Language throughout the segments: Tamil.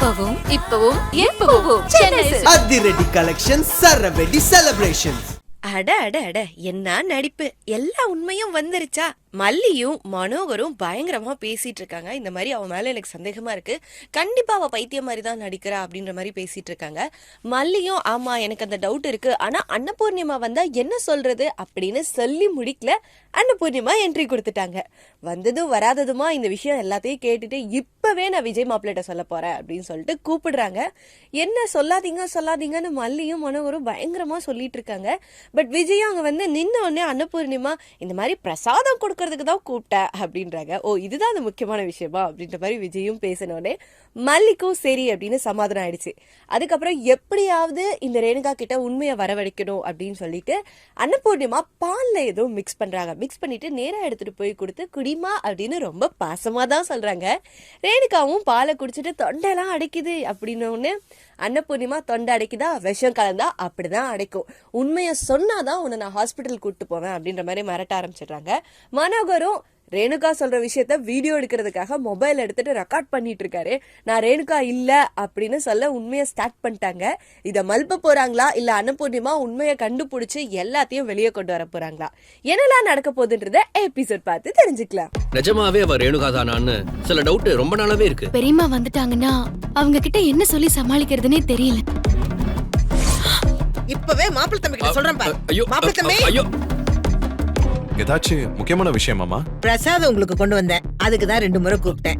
அப்பவும் இப்பவும் எப்பவும் அதிரடி கலெக்ஷன் சரவெடி செலிப்ரேஷன்ஸ். அட அட அட என்ன நடிப்பு! எல்லா உண்மையும் வந்துருச்சா? மல்லியும் மனோகரும் பயங்கரமா பேசிட்டு இருக்காங்க. இந்த மாதிரி அவன் மேல எனக்கு சந்தேகமா இருக்கு, கண்டிப்பா அவ பைத்தியம் மாதிரி தான் நடிக்கிறா அப்படின்ற மாதிரி பேசிட்டு இருக்காங்க. மல்லியும் ஆமா எனக்கு அந்த டவுட் இருக்கு, ஆனா அன்னபூர்ணிமா வந்தா என்ன சொல்றது அப்படின்னு சொல்லி முடிக்கல. அன்னபூர்ணிமா என்ட்ரி கொடுத்துட்டாங்க. வந்ததும் வராததுமா இந்த விஷயம் எல்லாத்தையும் கேட்டுட்டு இப்பவே நான் விஜய் மாப்பிள்ளைட்ட சொல்ல போறேன் அப்படின்னு சொல்லிட்டு கூப்பிடுறாங்க. என்ன சொல்லாதீங்கன்னு மல்லியும் மனோகரும் பயங்கரமா சொல்லிட்டு இருக்காங்க. பட் விஜயும் அங்க வந்து நின்ன உடனே அன்னபூர்ணிமா இந்த மாதிரி பிரசாதம் கொடுக்கறதுக்கு தான் கூப்பிட்டேன் அப்படின்றாங்க. ஓ இதுதான் அந்த முக்கியமான விஷயமா அப்படின்ற மாதிரி விஜயும் பேசினோடனே மல்லிக்கும் சரி அப்படின்னு சமாதானம் ஆயிடுச்சு. அதுக்கப்புறம் எப்படியாவது இந்த ரேணுகா கிட்ட உண்மையை வரவழைக்கணும் அப்படின்னு சொல்லிட்டு அன்னபூர்ணிமா பால்ல ஏதோ மிக்ஸ் பண்றாங்க. மிக்ஸ் பண்ணிட்டு நேரா எடுத்துட்டு போய் கொடுத்து குடிமா அப்படின்னு ரொம்ப பாசமா தான் சொல்றாங்க. ரேணுகாவும் பாலை குடிச்சிட்டு தொண்டெல்லாம் அடைக்குது அப்படின்னு அன்னபூர்ணிமா தொண்டை அடைக்குதா, விஷம் கலந்தா அப்படிதான் அடைக்கும், உண்மையை சொன்னாதான் உன்னை நான் ஹாஸ்பிட்டல் கூப்பிட்டு போவேன் அப்படின்ற மாதிரி மிரட்ட ஆரம்பிச்சிடுறாங்க. மனோகரும் ரேணுகா சொல்ற விஷயத்த வீடியோ எடுக்கிறதுக்காக மொபைல் எடுத்துட்டு ரெக்கார்ட் பண்ணிட்டு இருக்காரு. நான் ரேணுகா இல்ல அப்படின்னு சொல்ல உண்மையை ஸ்டார்ட் பண்ணிட்டாங்க. இதை மல்ப போறாங்களா இல்ல அன்னபூர்ணிமா உண்மையை கண்டுபிடிச்சு எல்லாத்தையும் வெளியே கொண்டு வர போறாங்களா, என்னெல்லாம் நடக்க போகுதுன்றத எபிசோட் பார்த்து தெரிஞ்சுக்கலாம். நிஜமாவே அவ ரேணுகா தானான்னு சில டவுட் ரொம்ப நாளாவே இருக்கு. பெரியம்மா வந்துட்டாங்கன்னா அவங்க கிட்ட என்ன சொல்லி சமாளிக்கிறதுனே தெரியல. இப்பவே மாப்பிள்ளை தம்பி கிட்ட சொல்றேன் பாரு. மாப்பிள்ளை தம்பி, ஐயோ ஏதாச்சும் முக்கியமான விஷயமாமா? பிரசாதம் உங்களுக்கு கொண்டு வந்தேன், அதுக்கு தான் 2 முறை கூப்பிட்டேன்.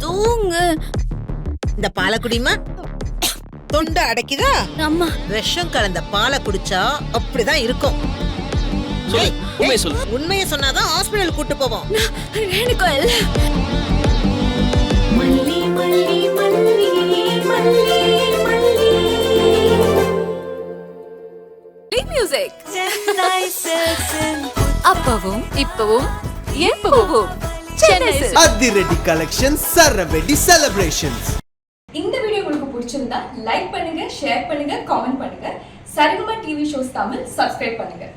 தூங்கு. இந்த பாலை குடிமா. தொண்டை அடைக்குதா? அம்மா விஷம் கலந்த பாலை குடிச்சா அப்படிதான் இருக்கும். உண்மையை சொன்னாதான் ஹாஸ்பிடல் கூட்டு போவோம். ரேணுகா இல்ல. மியூசிக் அப்பவும் இப்பவும் எப்பவும் அதிரடி கலெக்ஷன் சரவெடி செலிப்ரேஷன்ஸ். இந்த வீடியோ உங்களுக்கு பிடிச்சிருந்தா லைக் பண்ணுங்க, ஷேர் பண்ணுங்க, காமெண்ட் பண்ணுங்க. Saregama TV shows Tamil subscribe பண்ணுங்க.